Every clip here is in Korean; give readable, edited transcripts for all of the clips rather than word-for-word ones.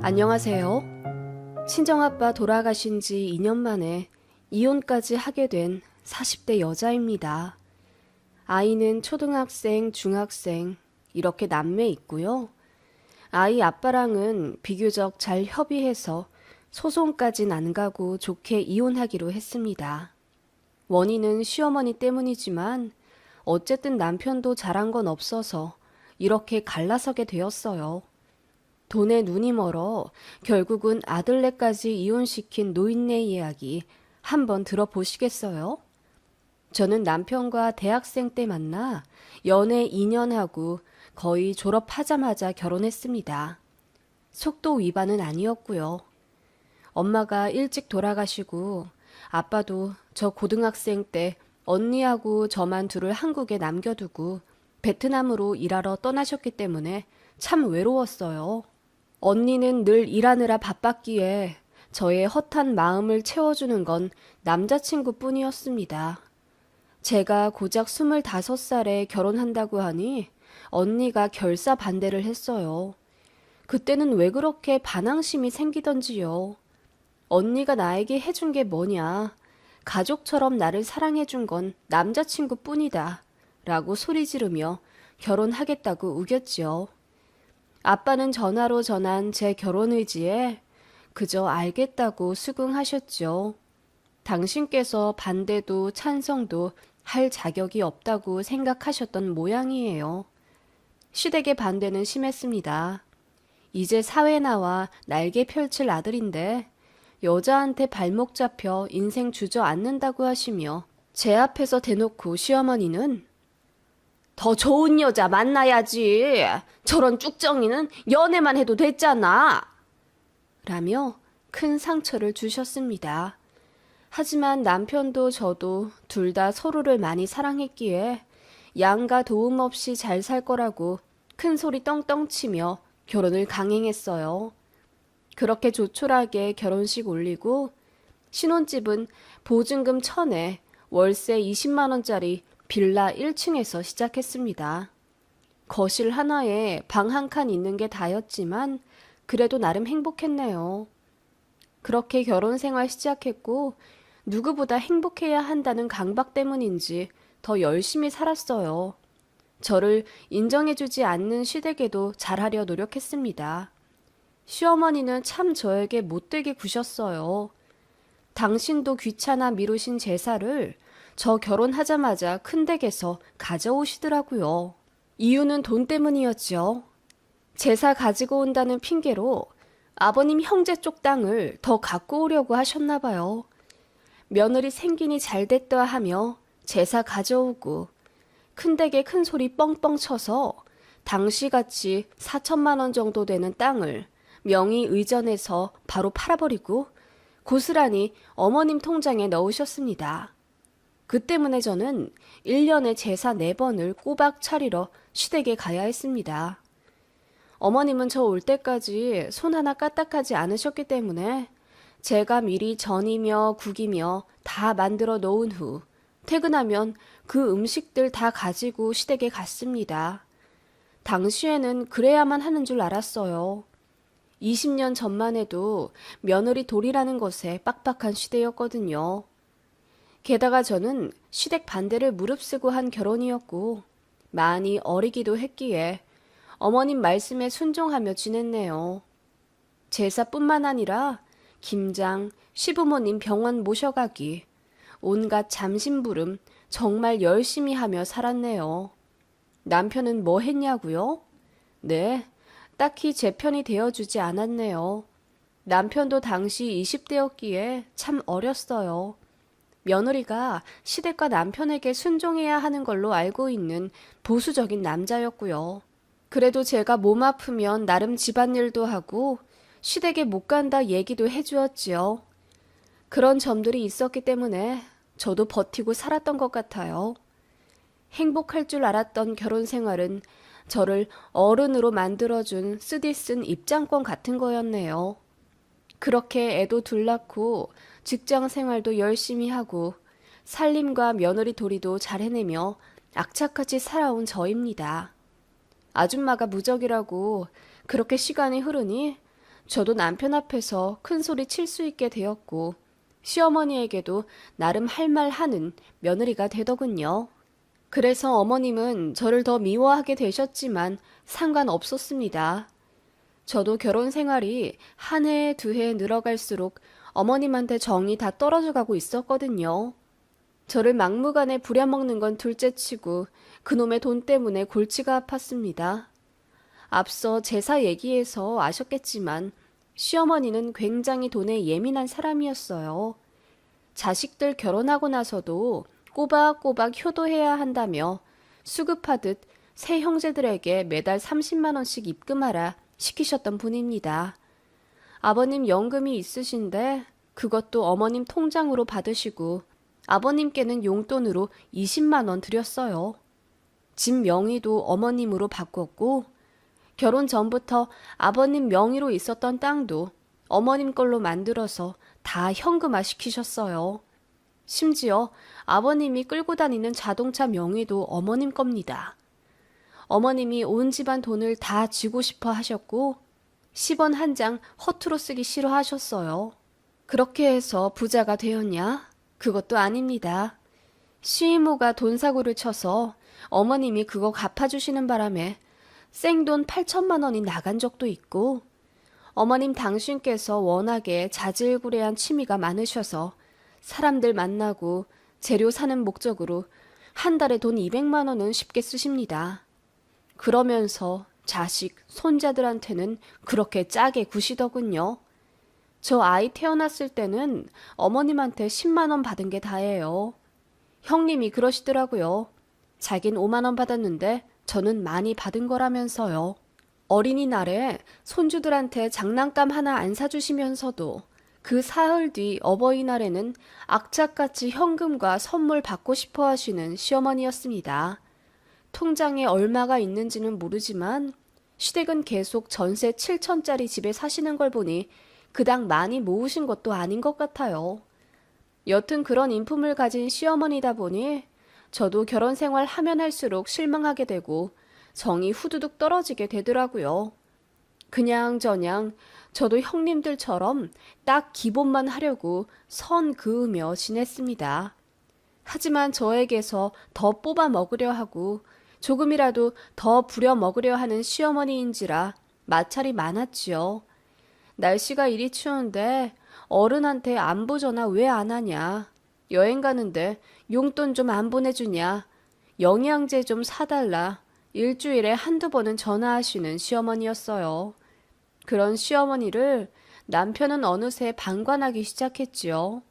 안녕하세요. 친정아빠 돌아가신 지 2년 만에 이혼까지 하게 된 40대 여자입니다. 아이는 초등학생, 중학생 이렇게 남매 있고요. 아이 아빠랑은 비교적 잘 협의해서 소송까진 안 가고 좋게 이혼하기로 했습니다. 원인은 시어머니 때문이지만 어쨌든 남편도 잘한 건 없어서 이렇게 갈라서게 되었어요. 돈에 눈이 멀어 결국은 아들네까지 이혼시킨 노인네 이야기 한번 들어보시겠어요? 저는 남편과 대학생 때 만나 연애 2년 하고 거의 졸업하자마자 결혼했습니다. 속도 위반은 아니었고요. 엄마가 일찍 돌아가시고 아빠도 저 고등학생 때 언니하고 저만 둘을 한국에 남겨두고 베트남으로 일하러 떠나셨기 때문에 참 외로웠어요. 언니는 늘 일하느라 바빴기에 저의 헛한 마음을 채워주는 건 남자친구뿐이었습니다. 제가 고작 25살에 결혼한다고 하니 언니가 결사 반대를 했어요. 그때는 왜 그렇게 반항심이 생기던지요. 언니가 나에게 해준 게 뭐냐. 가족처럼 나를 사랑해준 건 남자친구뿐이다. 라고 소리 지르며 결혼하겠다고 우겼지요. 아빠는 전화로 전한 제 결혼 의지에 그저 알겠다고 수긍하셨죠. 당신께서 반대도 찬성도 할 자격이 없다고 생각하셨던 모양이에요. 시댁의 반대는 심했습니다. 이제 사회 나와 날개 펼칠 아들인데 여자한테 발목 잡혀 인생 주저앉는다고 하시며 제 앞에서 대놓고 시어머니는 더 좋은 여자 만나야지. 저런 쭉정이는 연애만 해도 됐잖아. 라며 큰 상처를 주셨습니다. 하지만 남편도 저도 둘 다 서로를 많이 사랑했기에 양가 도움 없이 잘 살 거라고 큰 소리 떵떵 치며 결혼을 강행했어요. 그렇게 조촐하게 결혼식 올리고 신혼집은 보증금 1,000에 월세 20만 원짜리 빌라 1층에서 시작했습니다. 거실 하나에 방 한 칸 있는 게 다였지만 그래도 나름 행복했네요. 그렇게 결혼 생활 시작했고 누구보다 행복해야 한다는 강박 때문인지 더 열심히 살았어요. 저를 인정해주지 않는 시댁에도 잘하려 노력했습니다. 시어머니는 참 저에게 못되게 구셨어요. 당신도 귀찮아 미루신 제사를 저 결혼하자마자 큰 댁에서 가져오시더라고요. 이유는 돈 때문이었죠. 제사 가지고 온다는 핑계로 아버님 형제 쪽 땅을 더 갖고 오려고 하셨나 봐요. 며느리 생긴이 잘 됐다 하며 제사 가져오고 큰 댁에 큰 소리 뻥뻥 쳐서 당시같이 4천만 원 정도 되는 땅을 명의 의전해서 바로 팔아버리고 고스란히 어머님 통장에 넣으셨습니다. 그 때문에 저는 1년에 제사 4번을 꼬박 차리러 시댁에 가야 했습니다. 어머님은 저 올 때까지 손 하나 까딱하지 않으셨기 때문에 제가 미리 전이며 국이며 다 만들어 놓은 후 퇴근하면 그 음식들 다 가지고 시댁에 갔습니다. 당시에는 그래야만 하는 줄 알았어요. 20년 전만 해도 며느리 돌이라는 것에 빡빡한 시대였거든요. 게다가 저는 시댁 반대를 무릅쓰고 한 결혼이었고 많이 어리기도 했기에 어머님 말씀에 순종하며 지냈네요. 제사뿐만 아니라 김장, 시부모님 병원 모셔가기, 온갖 잠심부름 정말 열심히 하며 살았네요. 남편은 뭐 했냐고요? 네, 딱히 제 편이 되어주지 않았네요. 남편도 당시 20대였기에 참 어렸어요. 며느리가 시댁과 남편에게 순종해야 하는 걸로 알고 있는 보수적인 남자였고요. 그래도 제가 몸 아프면 나름 집안일도 하고 시댁에 못 간다 얘기도 해주었지요. 그런 점들이 있었기 때문에 저도 버티고 살았던 것 같아요. 행복할 줄 알았던 결혼 생활은 저를 어른으로 만들어준 쓰디쓴 입장권 같은 거였네요. 그렇게 애도 둘 낳고 직장 생활도 열심히 하고 살림과 며느리 도리도 잘 해내며 악착같이 살아온 저입니다. 아줌마가 무적이라고 그렇게 시간이 흐르니 저도 남편 앞에서 큰 소리 칠 수 있게 되었고, 시어머니에게도 나름 할 말 하는 며느리가 되더군요. 그래서 어머님은 저를 더 미워하게 되셨지만 상관없었습니다. 저도 결혼 생활이 한 해, 두 해 늘어갈수록 어머님한테 정이 다 떨어져 가고 있었거든요. 저를 막무가내 부려먹는 건 둘째치고 그놈의 돈 때문에 골치가 아팠습니다. 앞서 제사 얘기에서 아셨겠지만 시어머니는 굉장히 돈에 예민한 사람이었어요. 자식들 결혼하고 나서도 꼬박꼬박 효도해야 한다며 수급하듯 새 형제들에게 매달 30만 원씩 입금하라 시키셨던 분입니다. 아버님 연금이 있으신데 그것도 어머님 통장으로 받으시고 아버님께는 용돈으로 20만 원 드렸어요. 집 명의도 어머님으로 바꿨고 결혼 전부터 아버님 명의로 있었던 땅도 어머님 걸로 만들어서 다 현금화 시키셨어요. 심지어 아버님이 끌고 다니는 자동차 명의도 어머님 겁니다. 어머님이 온 집안 돈을 다 쥐고 싶어 하셨고 10원 한 장 허투루 쓰기 싫어하셨어요. 그렇게 해서 부자가 되었냐? 그것도 아닙니다. 시이모가 돈사고를 쳐서 어머님이 그거 갚아주시는 바람에 생돈 8천만 원이 나간 적도 있고 어머님 당신께서 워낙에 자질구레한 취미가 많으셔서 사람들 만나고 재료 사는 목적으로 한 달에 돈 200만 원은 쉽게 쓰십니다. 그러면서 자식, 손자들한테는 그렇게 짜게 구시더군요. 저 아이 태어났을 때는 어머님한테 10만 원 받은 게 다예요. 형님이 그러시더라고요. 자긴 5만 원 받았는데 저는 많이 받은 거라면서요. 어린이날에 손주들한테 장난감 하나 안 사주시면서도 그 사흘 뒤 어버이날에는 악착같이 현금과 선물 받고 싶어 하시는 시어머니였습니다. 통장에 얼마가 있는지는 모르지만 시댁은 계속 전세 7천짜리 집에 사시는 걸 보니 그닥 많이 모으신 것도 아닌 것 같아요. 여튼 그런 인품을 가진 시어머니다 보니 저도 결혼 생활 하면 할수록 실망하게 되고 정이 후두둑 떨어지게 되더라고요. 그냥저냥 저도 형님들처럼 딱 기본만 하려고 선 그으며 지냈습니다. 하지만 저에게서 더 뽑아 먹으려 하고 조금이라도 더 부려 먹으려 하는 시어머니인지라 마찰이 많았지요. 날씨가 이리 추운데 어른한테 안부 전화 왜 안 하냐? 여행 가는데 용돈 좀 안 보내주냐? 영양제 좀 사달라. 일주일에 한두 번은 전화하시는 시어머니였어요. 그런 시어머니를 남편은 어느새 방관하기 시작했지요.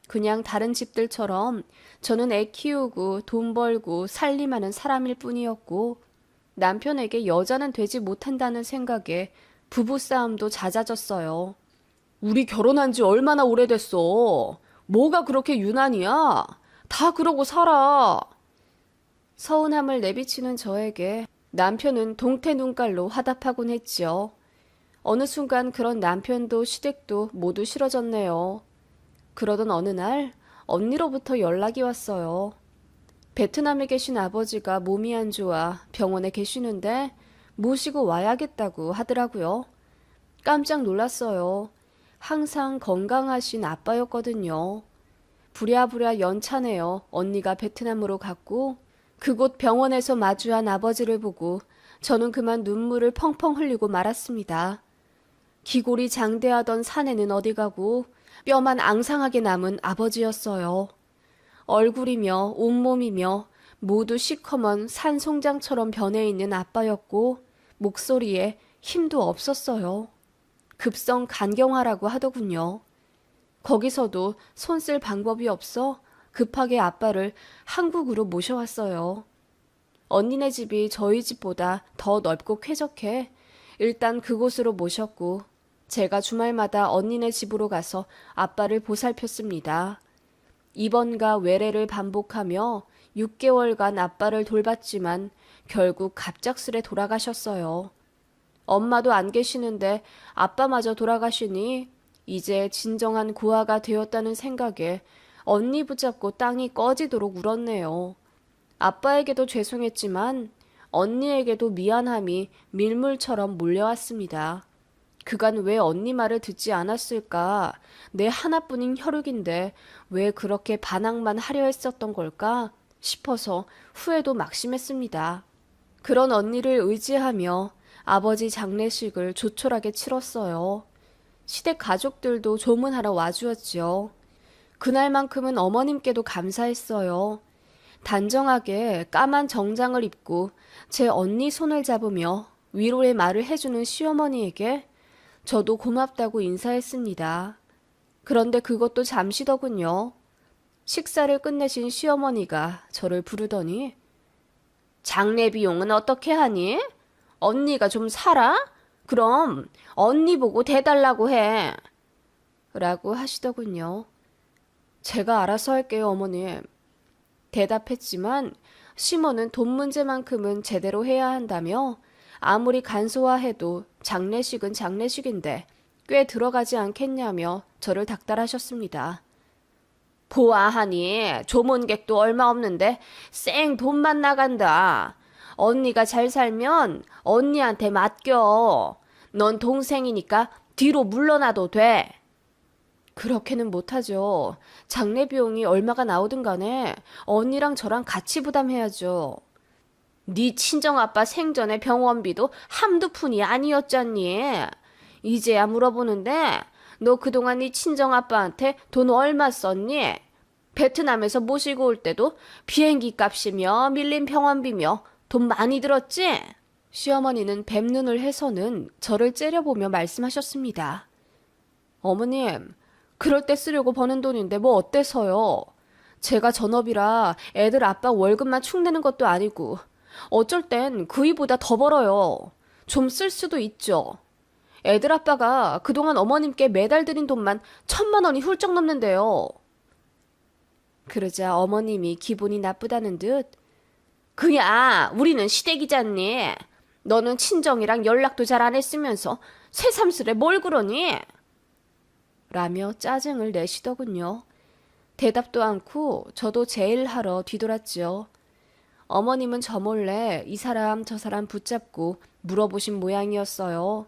그냥 다른 집들처럼 저는 애 키우고 돈 벌고 살림하는 사람일 뿐이었고 남편에게 여자는 되지 못한다는 생각에 부부싸움도 잦아졌어요. 우리 결혼한 지 얼마나 오래됐어. 뭐가 그렇게 유난이야? 다 그러고 살아. 서운함을 내비치는 저에게 남편은 동태 눈깔로 화답하곤 했지요. 어느 순간 그런 남편도 시댁도 모두 싫어졌네요. 그러던 어느 날 언니로부터 연락이 왔어요. 베트남에 계신 아버지가 몸이 안 좋아 병원에 계시는데 모시고 와야겠다고 하더라고요. 깜짝 놀랐어요. 항상 건강하신 아빠였거든요. 부랴부랴 연차내어 언니가 베트남으로 갔고 그곳 병원에서 마주한 아버지를 보고 저는 그만 눈물을 펑펑 흘리고 말았습니다. 기골이 장대하던 사내는 어디 가고 뼈만 앙상하게 남은 아버지였어요. 얼굴이며 온몸이며 모두 시커먼 산송장처럼 변해 있는 아빠였고 목소리에 힘도 없었어요. 급성 간경화라고 하더군요. 거기서도 손 쓸 방법이 없어 급하게 아빠를 한국으로 모셔왔어요. 언니네 집이 저희 집보다 더 넓고 쾌적해 일단 그곳으로 모셨고 제가 주말마다 언니네 집으로 가서 아빠를 보살폈습니다. 입원과 외래를 반복하며 6개월간 아빠를 돌봤지만 결국 갑작스레 돌아가셨어요. 엄마도 안 계시는데 아빠마저 돌아가시니 이제 진정한 고아가 되었다는 생각에 언니 붙잡고 땅이 꺼지도록 울었네요. 아빠에게도 죄송했지만 언니에게도 미안함이 밀물처럼 몰려왔습니다. 그간 왜 언니 말을 듣지 않았을까? 내 하나뿐인 혈육인데 왜 그렇게 반항만 하려 했었던 걸까? 싶어서 후회도 막심했습니다. 그런 언니를 의지하며 아버지 장례식을 조촐하게 치렀어요. 시댁 가족들도 조문하러 와주었지요. 그날만큼은 어머님께도 감사했어요. 단정하게 까만 정장을 입고 제 언니 손을 잡으며 위로의 말을 해주는 시어머니에게 저도 고맙다고 인사했습니다. 그런데 그것도 잠시더군요. 식사를 끝내신 시어머니가 저를 부르더니 장례 비용은 어떻게 하니? 언니가 좀 살아? 그럼 언니 보고 대달라고 해. 라고 하시더군요. 제가 알아서 할게요, 어머님. 대답했지만 시모는 돈 문제만큼은 제대로 해야 한다며 아무리 간소화해도 장례식은 장례식인데 꽤 들어가지 않겠냐며 저를 닥달하셨습니다. 보아하니 조문객도 얼마 없는데 쌩 돈만 나간다. 언니가 잘 살면 언니한테 맡겨. 넌 동생이니까 뒤로 물러나도 돼. 그렇게는 못하죠. 장례 비용이 얼마가 나오든 간에 언니랑 저랑 같이 부담해야죠. 네 친정아빠 생전의 병원비도 한두 푼이 아니었잖니. 이제야 물어보는데 너 그동안 네 친정아빠한테 돈 얼마 썼니? 베트남에서 모시고 올 때도 비행기 값이며 밀린 병원비며 돈 많이 들었지? 시어머니는 뱀눈을 해서는 저를 째려보며 말씀하셨습니다. 어머님, 그럴 때 쓰려고 버는 돈인데 뭐 어때서요? 제가 전업이라 애들 아빠 월급만 축 내는 것도 아니고 어쩔 땐 그이보다 더 벌어요. 좀 쓸 수도 있죠. 애들 아빠가 그동안 어머님께 매달 드린 돈만 1,000만 원이 훌쩍 넘는데요. 그러자 어머님이 기분이 나쁘다는 듯 그야 우리는 시댁이잖니. 너는 친정이랑 연락도 잘 안 했으면서 새삼스레 뭘 그러니? 라며 짜증을 내시더군요. 대답도 않고 저도 제 일 하러 뒤돌았지요. 어머님은 저 몰래 이 사람 저 사람 붙잡고 물어보신 모양이었어요.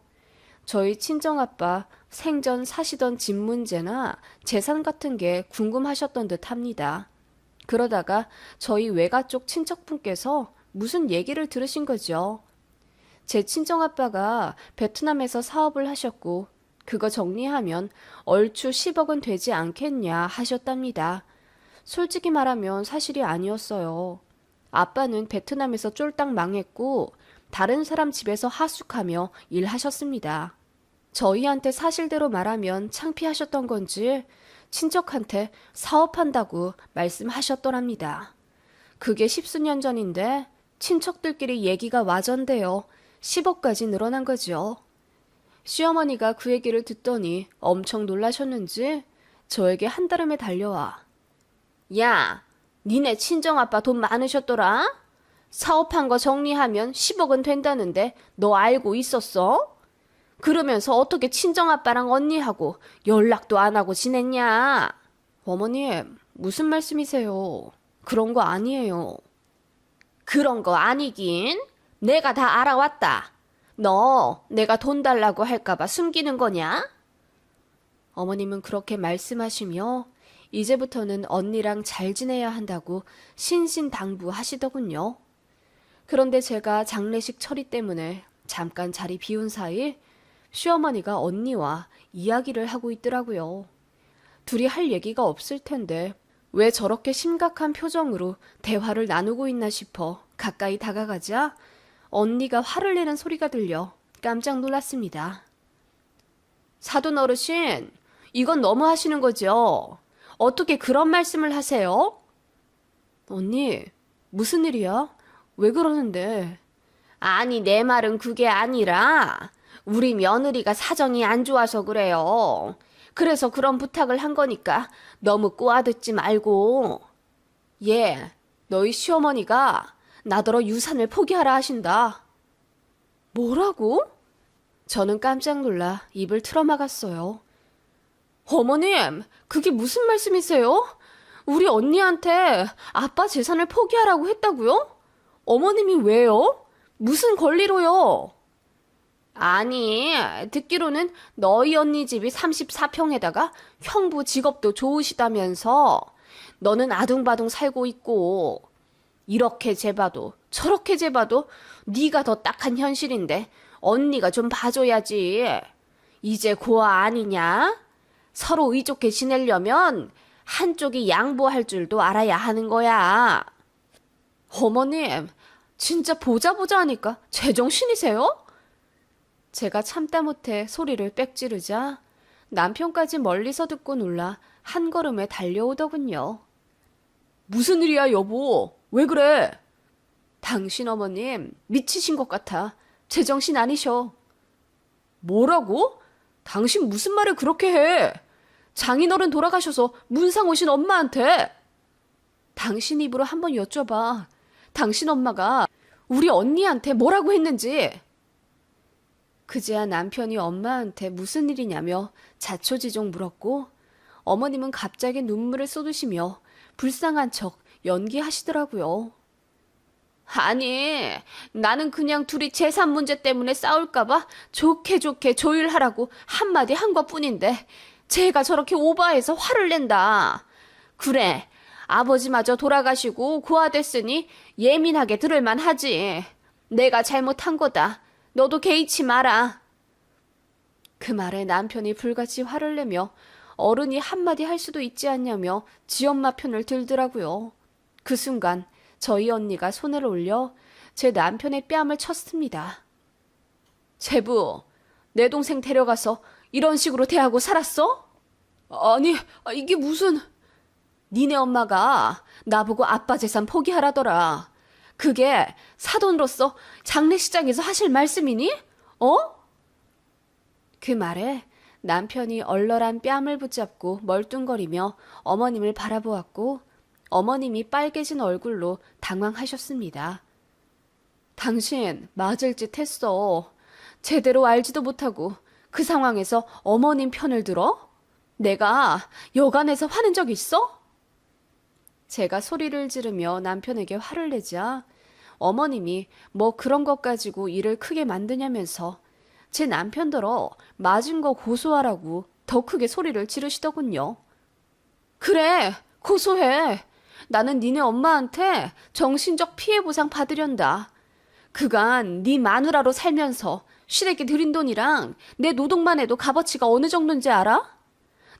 저희 친정아빠 생전 사시던 집 문제나 재산 같은 게 궁금하셨던 듯 합니다. 그러다가 저희 외가 쪽 친척분께서 무슨 얘기를 들으신 거죠. 제 친정아빠가 베트남에서 사업을 하셨고 그거 정리하면 얼추 10억은 되지 않겠냐 하셨답니다. 솔직히 말하면 사실이 아니었어요. 아빠는 베트남에서 쫄딱 망했고 다른 사람 집에서 하숙하며 일하셨습니다. 저희한테 사실대로 말하면 창피하셨던 건지 친척한테 사업한다고 말씀하셨더랍니다. 그게 10수년 전인데 친척들끼리 얘기가 와전되어 10억까지 늘어난 거죠. 시어머니가 그 얘기를 듣더니 엄청 놀라셨는지 저에게 한달음에 달려와 야, 니네 친정아빠 돈 많으셨더라? 사업한 거 정리하면 10억은 된다는데 너 알고 있었어? 그러면서 어떻게 친정아빠랑 언니하고 연락도 안 하고 지냈냐? 어머님, 무슨 말씀이세요? 그런 거 아니에요. 그런 거 아니긴? 내가 다 알아왔다. 너 내가 돈 달라고 할까봐 숨기는 거냐? 어머님은 그렇게 말씀하시며 이제부터는 언니랑 잘 지내야 한다고 신신당부하시더군요. 그런데 제가 장례식 처리 때문에 잠깐 자리 비운 사이 시어머니가 언니와 이야기를 하고 있더라고요. 둘이 할 얘기가 없을 텐데 왜 저렇게 심각한 표정으로 대화를 나누고 있나 싶어 가까이 다가가자 언니가 화를 내는 소리가 들려 깜짝 놀랐습니다. 사돈 어르신, 이건 너무 하시는 거죠? 어떻게 그런 말씀을 하세요? 언니, 무슨 일이야? 왜 그러는데? 아니, 내 말은 그게 아니라 우리 며느리가 사정이 안 좋아서 그래요. 그래서 그런 부탁을 한 거니까 너무 꼬아듣지 말고. 예, 너희 시어머니가 나더러 유산을 포기하라 하신다. 뭐라고? 저는 깜짝 놀라 입을 틀어막았어요. 어머님, 그게 무슨 말씀이세요? 우리 언니한테 아빠 재산을 포기하라고 했다고요? 어머님이 왜요? 무슨 권리로요? 아니, 듣기로는 너희 언니 집이 34평에다가 형부 직업도 좋으시다면서 너는 아둥바둥 살고 있고 이렇게 재봐도 저렇게 재봐도 네가 더 딱한 현실인데 언니가 좀 봐줘야지. 이제 고아 아니냐? 서로 의좋게 지내려면 한쪽이 양보할 줄도 알아야 하는 거야. 어머님, 진짜 보자 보자 하니까 제정신이세요? 제가 참다 못해 소리를 빽 지르자 남편까지 멀리서 듣고 놀라 한 걸음에 달려오더군요. 무슨 일이야, 여보? 왜 그래? 당신 어머님 미치신 것 같아. 제정신 아니셔. 뭐라고? 당신 무슨 말을 그렇게 해? 장인어른 돌아가셔서 문상 오신 엄마한테. 당신 입으로 한번 여쭤봐. 당신 엄마가 우리 언니한테 뭐라고 했는지. 그제야 남편이 엄마한테 무슨 일이냐며 자초지종 물었고 어머님은 갑자기 눈물을 쏟으시며 불쌍한 척 연기하시더라고요. 아니, 나는 그냥 둘이 재산 문제 때문에 싸울까봐 좋게 좋게 조율하라고 한마디 한 것뿐인데 쟤가 저렇게 오바해서 화를 낸다. 그래, 아버지마저 돌아가시고 고아됐으니 예민하게 들을만 하지. 내가 잘못한 거다. 너도 개의치 마라. 그 말에 남편이 불같이 화를 내며 어른이 한마디 할 수도 있지 않냐며 지엄마 편을 들더라고요. 그 순간 저희 언니가 손을 올려 제 남편의 뺨을 쳤습니다. 제부, 내 동생 데려가서 이런 식으로 대하고 살았어? 아니, 이게 무슨... 니네 엄마가 나보고 아빠 재산 포기하라더라. 그게 사돈으로서 장례식장에서 하실 말씀이니? 어? 그 말에 남편이 얼얼한 뺨을 붙잡고 멀뚱거리며 어머님을 바라보았고 어머님이 빨개진 얼굴로 당황하셨습니다. 당신 맞을 짓 했어. 제대로 알지도 못하고 그 상황에서 어머님 편을 들어? 내가 여간해서 화낸 적 있어? 제가 소리를 지르며 남편에게 화를 내자 어머님이 뭐 그런 것 가지고 일을 크게 만드냐면서 제 남편더러 맞은 거 고소하라고 더 크게 소리를 지르시더군요. 그래, 고소해. 나는 니네 엄마한테 정신적 피해 보상 받으련다. 그간 네 마누라로 살면서 시댁에 들인 돈이랑 내 노동만 해도 값어치가 어느 정도인지 알아?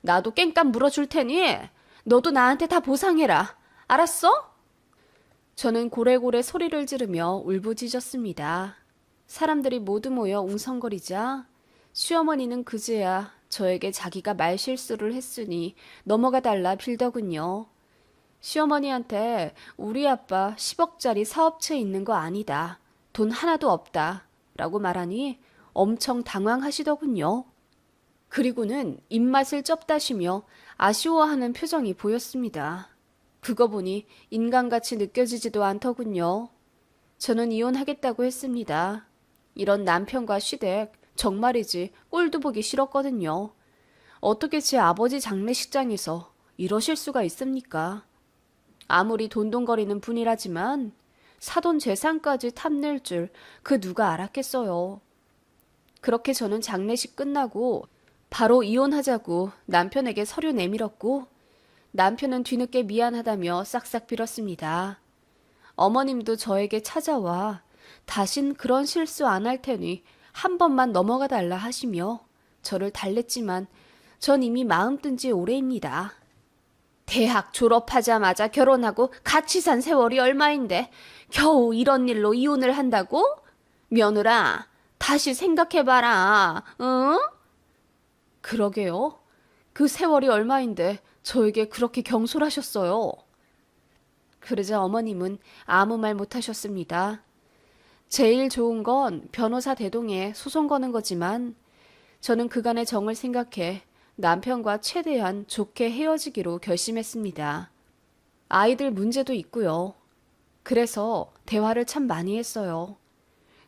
나도 깽값 물어줄 테니 너도 나한테 다 보상해라. 알았어? 저는 고래고래 소리를 지르며 울부짖었습니다. 사람들이 모두 모여 웅성거리자 시어머니는 그제야 저에게 자기가 말실수를 했으니 넘어가 달라 빌더군요. 시어머니한테 우리 아빠 10억짜리 사업체 있는 거 아니다. 돈 하나도 없다. 라고 말하니 엄청 당황하시더군요. 그리고는 입맛을 쩝다시며 아쉬워하는 표정이 보였습니다. 그거 보니 인간같이 느껴지지도 않더군요. 저는 이혼하겠다고 했습니다. 이런 남편과 시댁 정말이지 꼴도 보기 싫었거든요. 어떻게 제 아버지 장례식장에서 이러실 수가 있습니까? 아무리 돈돈거리는 분이라지만 사돈 재산까지 탐낼 줄 그 누가 알았겠어요. 그렇게 저는 장례식 끝나고 바로 이혼하자고 남편에게 서류 내밀었고 남편은 뒤늦게 미안하다며 싹싹 빌었습니다. 어머님도 저에게 찾아와 다신 그런 실수 안 할 테니 한 번만 넘어가 달라 하시며 저를 달랬지만 전 이미 마음 뜬 지 오래입니다. 대학 졸업하자마자 결혼하고 같이 산 세월이 얼마인데 겨우 이런 일로 이혼을 한다고? 며느라, 다시 생각해봐라, 응? 그러게요. 그 세월이 얼마인데 저에게 그렇게 경솔하셨어요. 그러자 어머님은 아무 말 못하셨습니다. 제일 좋은 건 변호사 대동에 소송 거는 거지만 저는 그간의 정을 생각해 남편과 최대한 좋게 헤어지기로 결심했습니다. 아이들 문제도 있고요. 그래서 대화를 참 많이 했어요.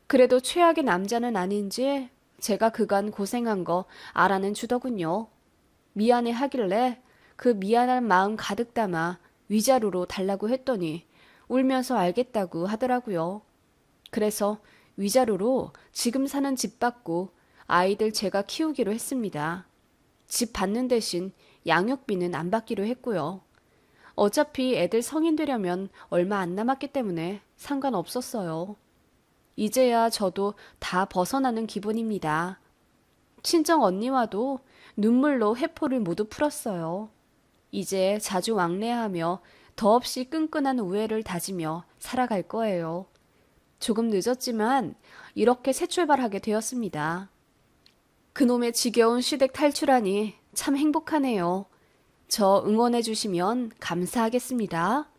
그래도 최악의 남자는 아닌지 제가 그간 고생한 거 알아는 주더군요. 미안해 하길래 그 미안한 마음 가득 담아 위자료로 달라고 했더니 울면서 알겠다고 하더라고요. 그래서 위자료로 지금 사는 집 받고 아이들 제가 키우기로 했습니다. 집 받는 대신 양육비는 안 받기로 했고요. 어차피 애들 성인 되려면 얼마 안 남았기 때문에 상관없었어요. 이제야 저도 다 벗어나는 기분입니다. 친정 언니와도 눈물로 회포를 모두 풀었어요. 이제 자주 왕래하며 더없이 끈끈한 우애를 다지며 살아갈 거예요. 조금 늦었지만 이렇게 새 출발하게 되었습니다. 그놈의 지겨운 시댁 탈출하니 참 행복하네요. 저 응원해 주시면 감사하겠습니다.